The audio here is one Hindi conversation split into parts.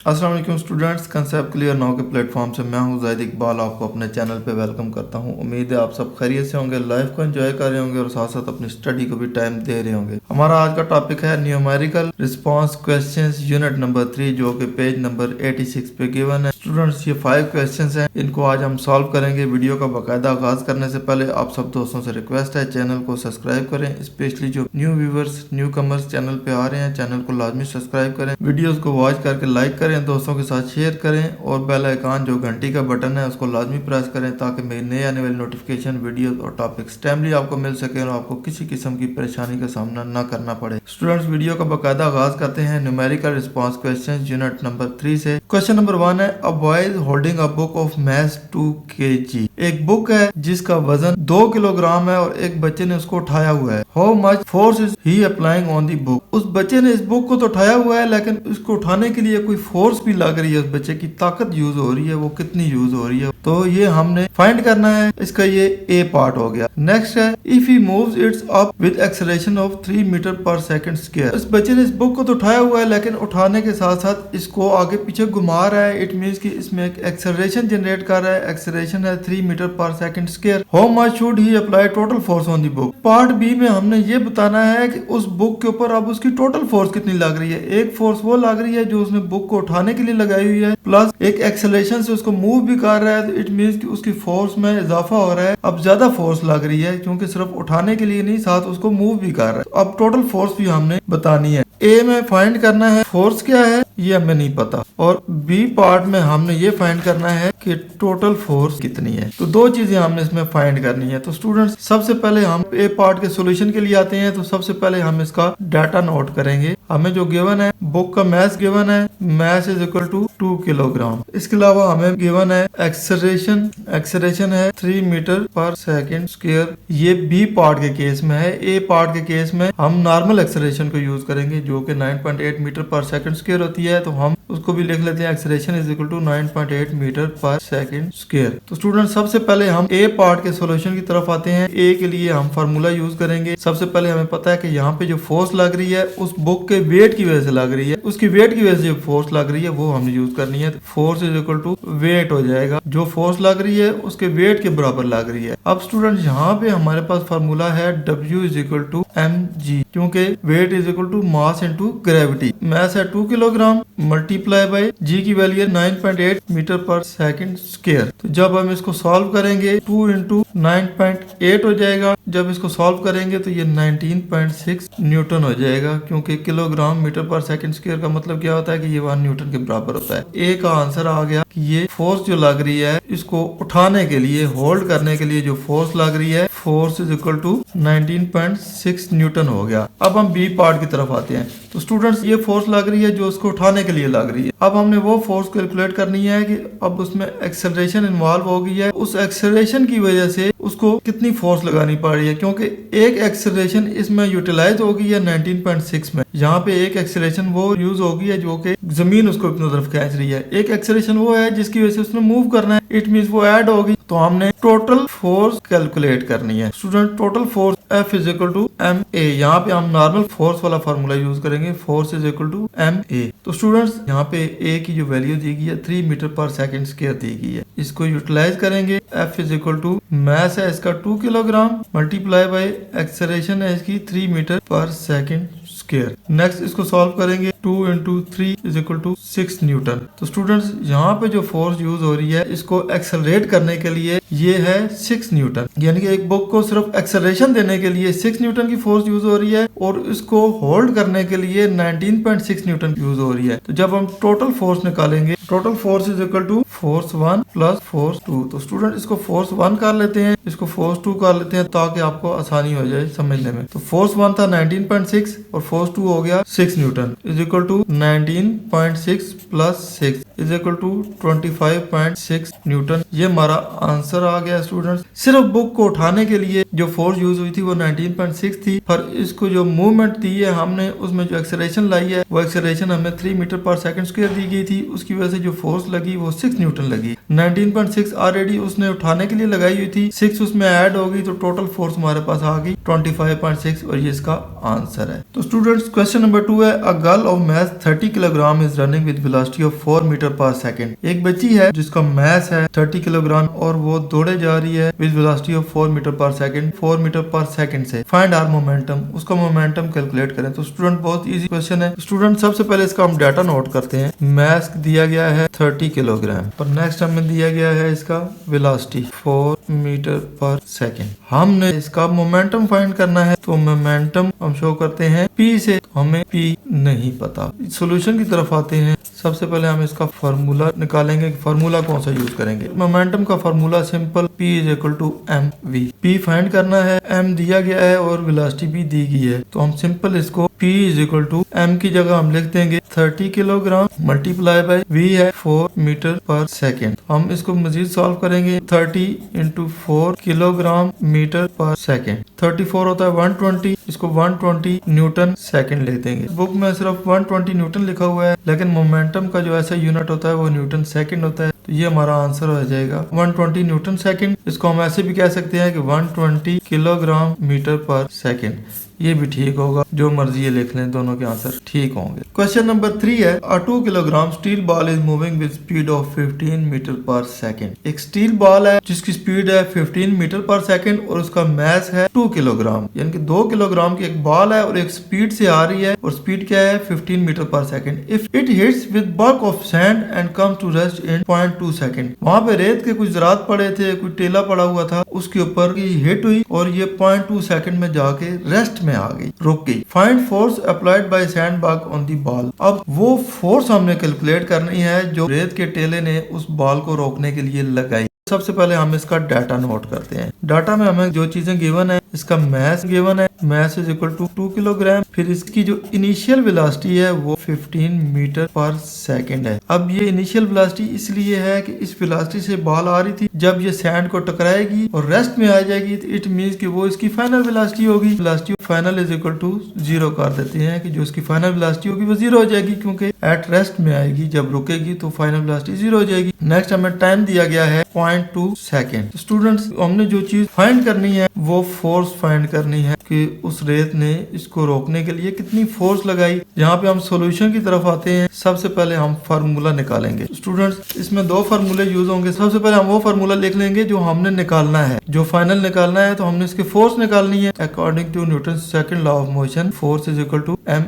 अस्सलाम वालेकुम स्टूडेंट्स, कंसेप्ट क्लियर नाउ के प्लेटफॉर्म से मैं हूं ज़ाहिद इकबाल, आपको अपने चैनल पे वेलकम करता हूं। उम्मीद है आप सब खैरियत से होंगे, लाइफ को एंजॉय कर रहे होंगे और साथ साथ अपनी स्टडी को भी टाइम दे रहे होंगे। हमारा आज का टॉपिक है numerical response questions unit number 3, जो कि पेज नंबर 86 पे गिवन है। स्टूडेंट्स, ये 5 क्वेश्चंस हैं, इनको आज हम सॉल्व करेंगे। वीडियो का बाकायदा आगाज करने से पहले आप सब दोस्तों से रिक्वेस्ट है, चैनल को सब्सक्राइब करें। स्पेशली जो new viewers, new commerce channel पे आ रहे हैं, चैनल को लाजमी सब्सक्राइब करें, वीडियोस को वॉच करके लाइक करें, दोस्तों के साथ शेयर करें और बेल आइकन जो घंटी का बटन है उसको लाजमी प्रेस करें ताकि मेरी नए आने वाली नोटिफिकेशन, वीडियोस और टॉपिक्स टाइमली आपको मिल सके और आपको किसी किस्म की परेशानी का सामना न करना पड़े। स्टूडेंट्स, वीडियो का बाकायदा आगाज करते हैं numerical response questions unit number 3 से। क्वेश्चन नंबर 1 है, a boy is holding a book of mass 2 kg। एक बुक है जिसका वजन 2 किलोग्राम है और एक बच्चे ने उसको उठाया हुआ है। How much force is he applying on the book. उस बच्चे ने इस बुक को तो उठाया हुआ है, लेकिन उसको उठाने के लिए कोई फोर्स भी लग रही है, उस बच्चे की ताकत यूज हो रही है, वो कितनी यूज हो रही है, तो ये हमने फाइंड करना है। इसका ये ए पार्ट हो गया। नेक्स्ट है, if he moves its up with acceleration of 3 metre per second square. इस बच्चे ने इस बुक को तो उठाया हुआ है, लेकिन उठाने के साथ साथ इसको आगे पीछे घुमा रहा है। इट मींस कि इसमें एक एक्सेलरेशन जनरेट कर रहा है। एक्सेलरेशन है 3 metre per second square. How much should he apply total force on the book. Part B में हमने ये बताना है कि उस बुक के ऊपर अब उसकी टोटल फोर्स कितनी लग रही है। एक फोर्स वो लग रही है जो उसने बुक को उठाने के लिए लगाई हुई है, प्लस एक एक्सेलरेशन से उसको मूव भी कर रहा है, तो इट मींस कि उसकी फोर्स में इजाफा हो रहा है। अब ज्यादा फोर्स लग रही है क्योंकि सिर्फ उठाने के लिए नहीं, साथ उसको मूव भी कर रहा है। अब टोटल फोर्स भी हमने बतानी है। ए में फाइंड करना है फोर्स क्या है, ये हमें नहीं पता, और बी पार्ट में हमने ये फाइंड करना है कि टोटल फोर्स कितनी है। तो दो चीजें हमने इसमें फाइंड करनी है। तो स्टूडेंट्स, सबसे पहले हम ए पार्ट के सॉल्यूशन के लिए आते हैं। तो सबसे पहले हम इसका डाटा नोट करेंगे। हमें जो गिवन है, बुक का मैस गिवन है, mass is equal to 2 kilogram. इसके अलावा हमें गिवन है एक्सेलरेशन, एक्सेलरेशन है 3 मीटर पर सेकंड स्क्वायर। ये बी पार्ट के केस में है। ए पार्ट के केस में हम नॉर्मल एक्सेलरेशन को यूज करेंगे जो कि 9.8 मीटर पर सेकंड स्क्वायर होती है, तो हम उसको भी लिख लेते हैं, acceleration is equal to 9.8 metre per second square. तो स्टूडेंट, सबसे पहले हम ए पार्ट के सॉल्यूशन की तरफ आते हैं। ए के लिए हम फार्मूला यूज करेंगे। सबसे पहले हमें पता है कि यहाँ पे जो फोर्स लग रही है उस बुक के वेट की वजह से लग रही है, उसकी वेट की वजह से जो फोर्स लग रही है वो हमने यूज करनी है। Force is equal to weight हो जाएगा, जो फोर्स लग रही है उसके वेट के बराबर लग रही है। अब स्टूडेंट, यहाँ पे हमारे पास फार्मूला है W is equal to mg, क्योंकि weight is equal to mass into gravity. Mass है 2 किलोग्राम मल्टीप्लाई बाय जी की वैल्यू है 9.8 मीटर पर सेकंड स्क्वायर। तो जब हम इसको सॉल्व करेंगे 2 इंटू 9.8 हो जाएगा। जब इसको सॉल्व करेंगे तो ये 19.6 न्यूटन हो जाएगा, क्योंकि kilogram metre per second square का मतलब क्या होता है कि ये 1 न्यूटन के बराबर होता है। ए का आंसर आ गया कि ये फोर्स जो लग रही है, इसको उठाने के लिए, होल्ड करने के लिए जो फोर्स लग रही है, force is equal to 19.6 newton हो गया। अब हम बी पार्ट की तरफ आते हैं। तो स्टूडेंट्स, ये फोर्स लग रही है जो उसको उठाने के लिए लग रही है। अब हमने वो फोर्स कैलकुलेट करनी है कि अब उसमें एक्सेलरेशन इन्वॉल्व हो गई है, उस एक्सेलरेशन की वजह से उसको कितनी फोर्स लगानी पड़ रही है, क्योंकि एक एक्सेलरेशन इसमें यूटिलाइज हो गई है 19.6 में। यहाँ पे एक एक्सेलरेशन वो यूज हो गई है जो कि जमीन उसको अपनी तरफ खींच रही है। एक एक्सेलरेशन वो है जिसकी वजह से उसने मूव करना है, इट मींस वो ऐड होगी। तो हमने टोटल फोर्स कैलकुलेट करनी है। Student, total force F is equal to M A. यहाँ पे हम नॉर्मल फोर्स वाला फार्मूला यूज करेंगे, force is equal to M A. तो स्टूडेंट्स, यहाँ पे ए की जो वैल्यू दी गई है 3 मीटर पर सेकंड स्क्वायर दी गई है, इसको यूटिलाइज करेंगे। F is equal to mass है इसका 2 किलोग्राम मल्टीप्लाई बाय एक्सेलरेशन है इसकी 3 metre per second square. Next इसको सॉल्व करेंगे, 2 into 3 is equal to 6 newton. तो स्टूडेंट्स, यहाँ पे जो फोर्स यूज हो रही है इसको एक्सेलरेट करने के लिए ये है 6 न्यूटन, यानी कि एक बुक को सिर्फ एक्सेलरेशन देने के लिए 6 न्यूटन की फोर्स यूज हो रही है और इसको होल्ड करने के लिए 19.6 न्यूटन यूज हो रही है। तो जब हम टोटल फोर्स निकालेंगे, total force is equal to force 1 plus force 2। तो स्टूडेंट, इसको फोर्स 1 कर लेते हैं, इसको फोर्स 2 कर लेते हैं ताकि आपको आसानी हो जाए समझने में। तो फोर्स 1 था 19.6 और फोर्स 2 हो गया 6 newton is equal to 19.6 plus 6 is equal to 25.6 newton. ये हमारा आंसर आ गया स्टूडेंट्स। सिर्फ बुक को उठाने के लिए जो फोर्स यूज हुई थी वो 19.6 थी, पर इसको जो मूवमेंट दी है हमने, उसमें जो एक्सेलरेशन लाई है वो एक्सेलरेशन हमें 3 मीटर पर सेकंड स्क्वायर दी गई थी। उसकी वजह से जो फोर्स लगी वो 6 न्यूटन लगी। 19.6 ऑलरेडी उसने उठाने के लिए लगाई हुई थी, 6 उसमें ऐड हो गई तो टोटल फोर्स हमारे पास आ गई 25.6 और ये इसका आंसर है। तो स्टूडेंट्स क्वेश्चन नंबर 2 है, a girl of math 30 kilogram is running with velocity of 4 metre per second. एक बच्ची है जिसका मैस है 30 किलोग्राम और वो दौड़े जा रही है with velocity of 4 metre per second, 4 metre per second से। फाइंड आवर मोमेंटम, उसका मोमेंटम कैलकुलेट करें। तो स्टूडेंट बहुत इजी क्वेश्चन है। स्टूडेंट सबसे पहले इसका हम डाटा नोट करते हैं। मैस दिया गया है 30 किलोग्राम और नेक्स्ट हमें दिया गया है इसका वेलोसिटी 4 मीटर पर सेकंड। हमने इसका मोमेंटम फाइंड करना है, तो मोमेंटम हम शो करते हैं P से। हमें P नहीं पता। सॉल्यूशन की तरफ आते हैं। सबसे पहले हम इसका फार्मूला निकालेंगे। फार्मूला कौन सा यूज करेंगे? मोमेंटम का formula simple, P is equal to mv। P find करना है, m दिया गया है और वेलोसिटी भी दी गई है, तो हम सिंपल इसको P is equal to m की जगह हम लिख देंगे 30 किलोग्राम मल्टीप्लाई बाय v है 4 मीटर पर सेकेंड। हम इसको मजीद सॉल्व करेंगे। 30 into 4 kilogram metre per second, 34 होता है 120, इसको 120 न्यूटन सेकेंड लिख देंगे। बुक में सिर्फ 120 न्यूटन लिखा हुआ है, लेकिन मोमेंटम का जो ऐसा यूनिट होता है वो न्यूटन सेकेंड होता है, तो ये हमारा आंसर हो जाएगा 120 न्यूटन सेकेंड। इसको हम ऐसे भी कह सकते हैं कि 120 किलोग्राम मीटर पर सेकेंड। ये भी ठीक होगा, जो मर्जी ये लिख लें, दोनों के आंसर ठीक होंगे। क्वेश्चन नंबर 3 है, a 2 kilogram steel ball is moving with speed of 15 metre per second. एक स्टील बॉल है जिसकी स्पीड है 15 मीटर पर सेकंड और उसका मैस है 2 किलोग्राम, यानी कि 2 किलोग्राम की एक बॉल है और एक स्पीड से आ रही है और स्पीड क्या है 15 metre per second. If it hits with bulk of sand and comes to rest in 0.2 second. वहां पे रेत के कुछ ज़रात पड़े थे, कुछ टेला पड़ा हुआ था, उसके ऊपर हिट हुई और ये 0.2 सेकंड में जाके रेस्ट में आ गई, रुक गई। Find force applied by sandbag on the ball. अब वो फोर्स हमने कैलकुलेट करनी है जो रेत के टेले ने उस बॉल को रोकने के लिए लगाई। सबसे पहले हम इसका डाटा नोट करते हैं। डाटा में हमें जो चीजें गिवन है, इसका मैस गिवन है, mass is equal to 2 kilogram. फिर इसकी जो इनिशियल वेलोसिटी है वो 15 मीटर पर सेकंड है। अब ये इनिशियल वेलोसिटी इसलिए है कि इस वेलोसिटी से बॉल आ रही थी, जब ये सैंड को टकराएगी और रेस्ट में आ जाएगी तो इट मींस कि वो इसकी फाइनल वेलोसिटी होगी। Velocity final is equal to 0 कर देते हैं कि जो इसकी फाइनल वेलोसिटी होगी वो 0 हो जाएगी, क्योंकि एट रेस्ट में आएगी, जब रुकेगी तो फाइनल वेलोसिटी 0 हो जाएगी। नेक्स्ट हमें टाइम दिया गया है 0.2 सेकेंड। स्टूडेंट्स हमने जो चीज फाइंड करनी है वो फोर्स फाइंड करनी है कि उस रेत ने इसको रोकने के लिए कितनी फोर्स लगाई। यहाँ पे हम सॉल्यूशन की तरफ आते हैं। सबसे पहले हम फार्मूला निकालेंगे। स्टूडेंट्स इसमें 2 फार्मूले यूज होंगे। सबसे पहले हम वो फार्मूला लिख लेंगे जो हमने निकालना है, जो फाइनल निकालना है, तो हमने इसकी फोर्स निकालनी है। According to Newton second law of motion, force is equal to ma।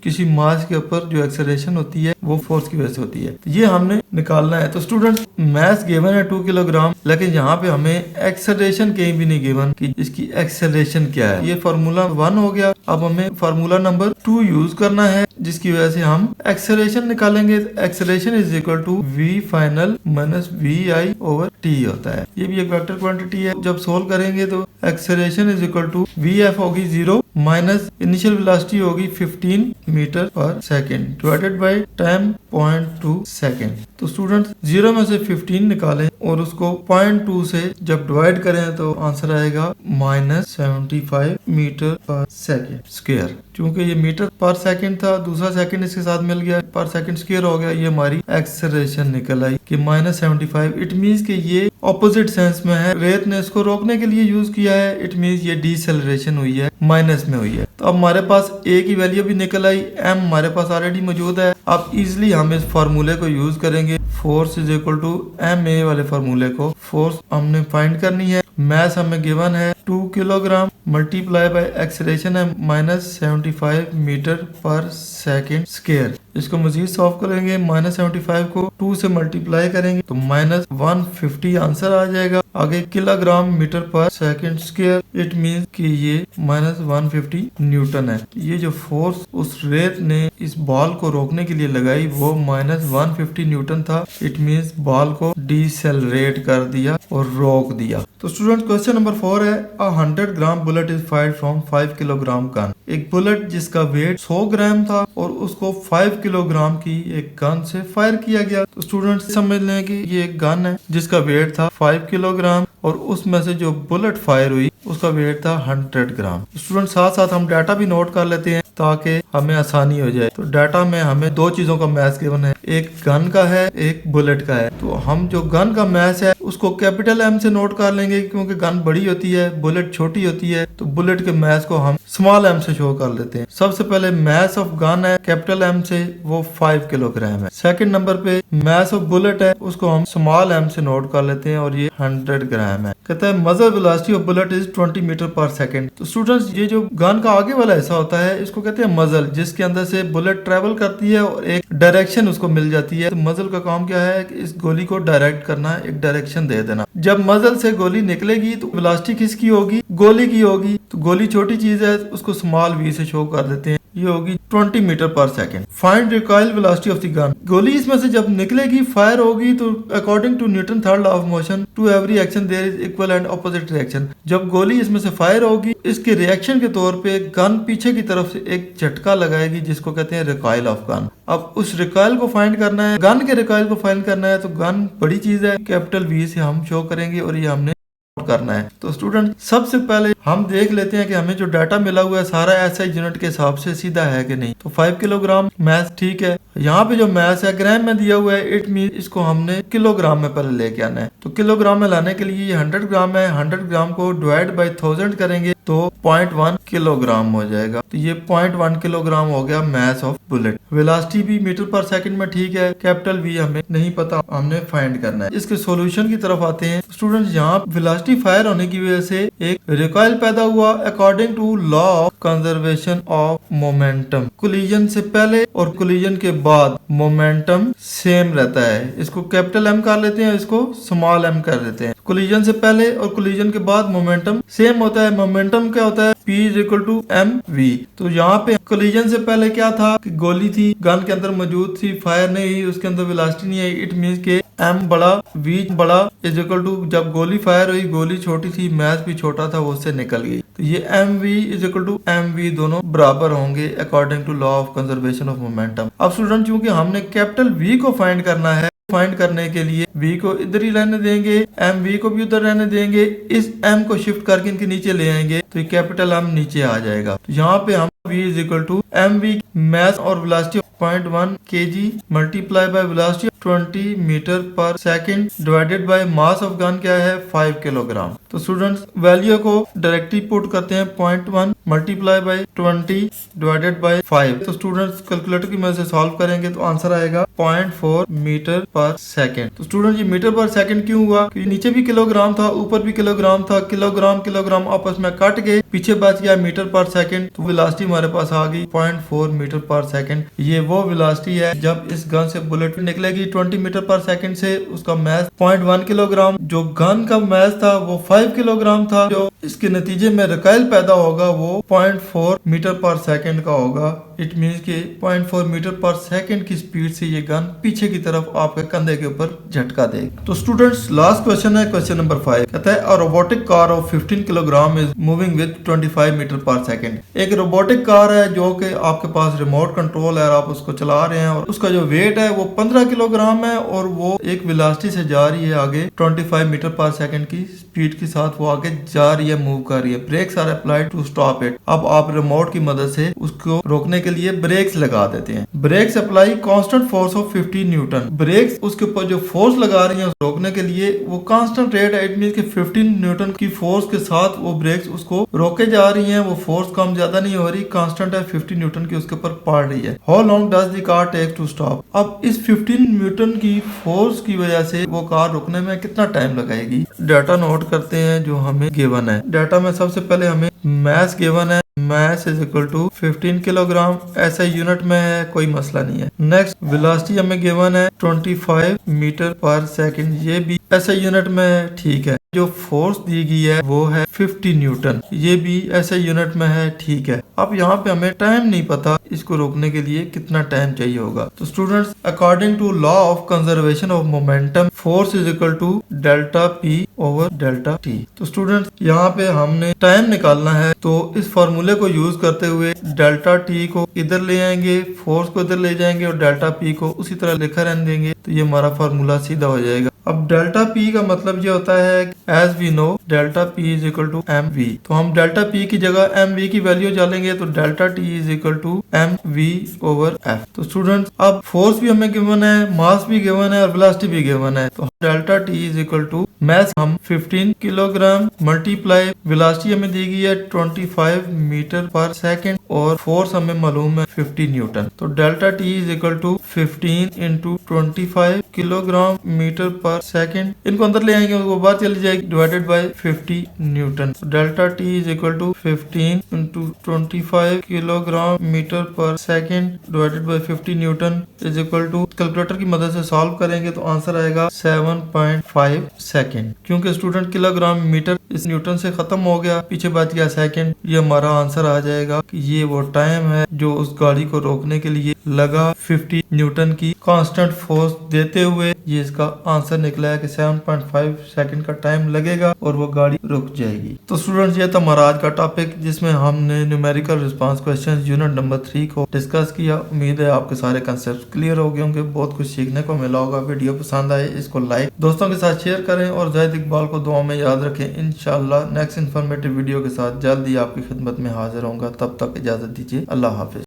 किसी मास के ऊपर जो एक्सेलरेशन होती है वो फोर्स की वजह से होती है, तो ये हमने निकालना है। तो स्टूडेंट मैस गिवन है 2 किलोग्राम, लेकिन यहाँ पे हमें एक्सेलरेशन कहीं भी नहीं गिवन कि इसकी एक्सेलरेशन क्या है। ये फार्मूला 1 हो गया। अब हमें फार्मूला नंबर 2 यूज करना है, जिसकी वजह से हम एक्सेलरेशन निकालेंगे। Acceleration is equal to v final minus vi over t होता है। ये भी एक वेक्टर क्वांटिटी है। जब सोल्व करेंगे तो acceleration is equal to vf होगी 0 माइनस इनिशियल वेलोसिटी होगी 15 metre per second divided by time 0.2 second. तो स्टूडेंट 0 में से 15 निकालें और उसको 0.2 से जब डिवाइड करें तो आंसर आएगा -75 मीटर पर सेकेंड स्क्वायर। क्योंकि ये मीटर पर सेकंड था, दूसरा सेकंड इसके साथ मिल गया, पर सेकंड स्क्वायर हो गया। ये हमारी एक्सेलरेशन निकल आई कि -75। इट मींस कि ये ऑपोजिट सेंस में है, रेत ने इसको रोकने के लिए यूज किया है। इट मींस ये डीसेलरेशन हुई है, माइनस में हुई है। तो अब हमारे पास a की वैल्यू भी निकल आई, m हमारे पास ऑलरेडी मौजूद है। अब इजिली हम इस फार्मूले को यूज करेंगे। Force is equal to ma वाले फार्मूले को, फोर्स हमने फाइंड करनी है। मैस हमें गिवन है 2 किलोग्राम मल्टीप्लाई बाय एक्सेलरेशन है -75 मीटर पर सेकेंड स्क्वायर। इसको मजीद सॉल्व करेंगे। -75 को 2 से मल्टीप्लाई करेंगे तो -150 आंसर आ जाएगा। आगे kilogram metre per second square, it means कि ये -150 न्यूटन है। ये जो फोर्स उस रेत ने इस बॉल को रोकने के लिए लगाई वो -150 न्यूटन था। इट मींस बॉल को डिसेलरेट कर दिया और रोक दिया। तो स्टूडेंट क्वेश्चन नंबर 4 है, 100 gram bullet is fired from 5 kilogram gun. एक बुलेट जिसका वेट 100 ग्राम था और उसको 5 किलोग्राम की एक गन से फायर किया गया। तो स्टूडेंट्स समझ लें कि ये एक गन है जिसका वेट था 5 किलोग्राम और उसमें से जो बुलेट फायर हुई उसका वेट था 100 ग्राम। स्टूडेंट साथ साथ हम डाटा भी नोट कर लेते हैं ताकि हमें आसानी हो जाए। तो डाटा में हमें दो चीजों का मैच गिवन है, एक गन का है, एक बुलेट का है। तो हम जो गन का मैच है उसको कैपिटल एम से नोट कर लेंगे क्योंकि गन बड़ी होती है, बुलेट छोटी होती है, तो बुलेट के मैच को हम स्मॉल एम से शो कर लेते हैं। सबसे पहले मैच ऑफ गन है कैपिटल एम से, वो 5 किलोग्राम है। सेकंड नंबर पे मैच ऑफ बुलेट है, उसको हम स्मॉल एम से नोट कर लेते हैं और ये 100 ग्राम है। कहता है muzzle velocity of bullet is 20 metre per second. तो स्टूडेंट्स ये जो गन का आगे वाला हिस्सा होता है इसको कहते हैं मजल, जिसके अंदर से बुलेट ट्रेवल करती है और एक डायरेक्शन उसको मिल जाती है। तो मजल का काम क्या है कि इस गोली को डायरेक्ट करना, एक डायरेक्शन दे देना। जब मजल से गोली निकलेगी तो वेलोसिटी किसकी होगी? गोली की होगी। तो गोली छोटी चीज है, उसको स्मॉल वी से शो कर देते हैं, ये होगी 20 metre per second. Find recoil velocity of the gun. गोली इसमें से जब निकलेगी, फायर होगी, तो according to Newton third law of motion to every action there is equal and opposite reaction. जब गोली इसमें से फायर होगी, इसके रिएक्शन के तौर पे गन पीछे की तरफ से एक झटका लगाएगी जिसको कहते हैं रिकॉइल ऑफ गन। अब उस रिकॉइल को फाइंड करना है, गन के रिकॉइल को फाइंड करना है। तो गन बड़ी चीज है, कैपिटल वी से हम शो करेंगे और ये हमने करना है। तो स्टूडेंट सबसे पहले हम देख लेते हैं कि हमें जो डाटा मिला हुआ है सारा एसआई यूनिट के हिसाब से सीधा है कि नहीं। तो 5 किलोग्राम मैथ ठीक है। यहाँ पे जो मैथ है ग्राम में दिया हुआ है, इट मीन इसको हमने किलोग्राम में पहले लेके आना है। तो किलोग्राम में लाने के लिए ये 100 ग्राम है, 100 ग्राम को डिवाइड बाई 1000 करेंगे तो 0.1 किलोग्राम हो जाएगा। तो ये 0.1 किलोग्राम हो गया मैथ ऑफ बुलेट। वेलोसिटी भी मीटर पर सेकंड में ठीक है, कैपिटल वी हमें नहीं पता, हमने फाइंड करना है। इसके सॉल्यूशन की तरफ आते हैं। स्टूडेंट्स यहाँ वेलोसिटी फायर होने की वजह से एक रिकॉइल पैदा हुआ according to law of conservation of momentum. Collision से पहले और कोलिजन के बाद मोमेंटम सेम रहता है। इसको कैपिटल एम कर लेते हैं, इसको स्मॉल एम कर देते हैं। कोलिजन से पहले और कोलिजन के बाद मोमेंटम सेम होता है। मोमेंटम क्या होता है? P is equal to M V. तो यहाँ पे कोलिजन से पहले क्या था कि गोली थी, गन के अंदर मौजूद थी, फायर नहीं हुई, उसके अंदर वेलोसिटी नहीं आई। इट मींस के एम बड़ा वी बड़ा इज इक्वल टू, जब गोली फायर हुई, गोली छोटी थी, मैच भी छोटा था, वो उससे निकल गई। तो ये M V is equal to M V दोनों बराबर होंगे according to law of conservation of momentum. अब स्टूडेंट चूंकि हमने कैपिटल वी को फाइंड करना है, फाइंड करने के लिए v को इधर ही रहने देंगे, एम वी को भी उधर रहने देंगे, इस m को शिफ्ट करके इनके नीचे ले आएंगे तो ये कैपिटल m नीचे आ जाएगा। तो यहाँ पे हम v is equal to M V math और velocity 0.1 kg multiply by velocity 20 metre per second divided by mass of gun क्या है 5 किलोग्राम। तो स्टूडेंट्स वैल्यू को डायरेक्टली पुट करते हैं 0.1 मल्टीप्लाई बाय 20 डिवाइडेड बाय 5। तो स्टूडेंट्स कैलकुलेटर की मदद से सॉल्व करेंगे तो आंसर आएगा 0.4 मीटर पर सेकंड। तो स्टूडेंट ये मीटर पर सेकंड क्यों हुआ? क्योंकि नीचे भी किलोग्राम था, ऊपर भी किलोग्राम था, किलोग्राम किलोग्राम आपस में कट गए, पीछे बच गया मीटर पर सेकंड। तो वेलोसिटी हमारे पास आ गई 0.4 मीटर पर सेकंड। ये वो वेलोसिटी है जब इस गन से बुलेट निकलेगी 20 मीटर पर सेकंड से, उसका मैथ 0.1 किलोग्राम। जो गन का मैथ था वो 5 किलोग्राम था। जो इसके नतीजे में रिकॉइल पैदा होगा वो 0.4 मीटर पर सेकंड का होगा। इट मींस कि 0.4 मीटर पर सेकंड की स्पीड से ये गन पीछे की तरफ आपके कंधे के ऊपर झटका देगी। तो स्टूडेंट्स लास्ट क्वेश्चन है क्वेश्चन नंबर 5। कहता है a robotic car of 15 kilogram is moving with 25 metre per second. एक रोबोटिक कार है जो कि आपके पास रिमोट कंट्रोल है और आप उसको चला रहे हैं और उसका जो वेट है वो 15 किलोग्राम है और वो एक वेलोसिटी से जा रही है आगे 25 मीटर पर सेकंड की स्पीड के साथ वो आगे जा रही है, मूव कर रही है। Brakes are applied to stop it. अब आप रिमोट की मदद से उसको रोकने के लिए ब्रेक्स लगा देते हैं। Brakes apply constant force of 15 newton. Brakes उसके ऊपर जो फोर्स लगा रही है रोकने के लिए वो कांस्टेंट रेट है। इट मींस कि 15 न्यूटन की फोर्स के साथ वो ब्रेक्स उसको रोके जा रही हैं। वो फोर्स कम ज्यादा नहीं हो रही, कांस्टेंट है 15 न्यूटन की उसके ऊपर पड़ रही है। How long does the car take to stop. अब इस 15 न्यूटन की फोर्स की वजह से वो कार रुकने में कितना टाइम लगाएगी। डाटा नोट करते हैं जो हमें गिवन है। डाटा में सबसे पहले हमें मैस गिवन है, mass is equal to 15 kilogram, ऐसा यूनिट में है, कोई मसला नहीं है। नेक्स्ट वेलोसिटी हमें गिवन है 25 मीटर पर सेकंड, ये भी ऐसा यूनिट में है, ठीक है। जो फोर्स दी गई है वो है 50 न्यूटन, ये भी ऐसे यूनिट में है, ठीक है। अब यहाँ पे हमें टाइम नहीं पता इसको रोकने के लिए कितना टाइम चाहिए होगा। तो students according to law of conservation of momentum force is equal to delta P over delta T. तो स्टूडेंट्स यहाँ पे हमने टाइम निकालना है, तो इस फॉर्मूले को यूज करते हुए डेल्टा टी को इधर ले आएंगे, फोर्स को इधर ले जाएंगे और डेल्टा पी को उसी तरह लिखा रहने देंगे, तो ये हमारा फॉर्मूला सीधा हो जाएगा। अब डेल्टा पी का मतलब ये होता है as we know delta P is equal to M V. तो हम डेल्टा पी की जगह एम वी की वैल्यू डालेंगे, तो delta T is equal to M V over F. तो स्टूडेंट्स अब फोर्स भी हमें गिवन है, मास भी गिवन है और वेलोसिटी भी गिवन है। तो delta T is equal to mass हम 15 किलोग्राम मल्टीप्लाई वेलोसिटी हमें दी गई है 25 मीटर पर सेकेंड और फोर्स हमें मालूम है 50 न्यूटन। तो delta T is equal to 15 into 25 kilogram metre per second, इनको अंदर ले आएंगे वो बाहर चली जाएगी, divided by 50 newton. Delta T is equal to 15 into 25 kilogram metre per second divided by 50 newton is equal to, calculator की मदद से सॉल्व करेंगे तो आंसर आएगा 7.5 सेकेंड। क्योंकि स्टूडेंट किलोग्राम मीटर इस न्यूटन से खत्म हो गया, पीछे बच गया सेकेंड, ये हमारा आंसर आ जाएगा कि ये वो टाइम है जो उस गाड़ी को रोकने के लिए लगा 50 न्यूटन की कांस्टेंट फोर्स देते हुए। ये इसका आंसर निकला है कि 7.5 सेकंड का टाइम लगेगा और वो गाड़ी रुक जाएगी। तो स्टूडेंट्स ये था हमारा आज का टॉपिक, जिसमें हमने numerical response question unit number 3 को डिस्कस किया। उम्मीद है आपके सारे कंसेप्ट क्लियर हो गए होंगे, बहुत कुछ सीखने को मिला होगा। वीडियो पसंद आए इसको लाइक दोस्तों के साथ शेयर करें और जाहिद इकबाल को दुआ में याद रखें। इंशाल्लाह नेक्स्ट इन्फॉर्मेटिव वीडियो के साथ जल्द ही आपकी खिदमत में हाजिर होऊंगा। तब तक इजाजत दीजिए, अल्लाह हाफिज।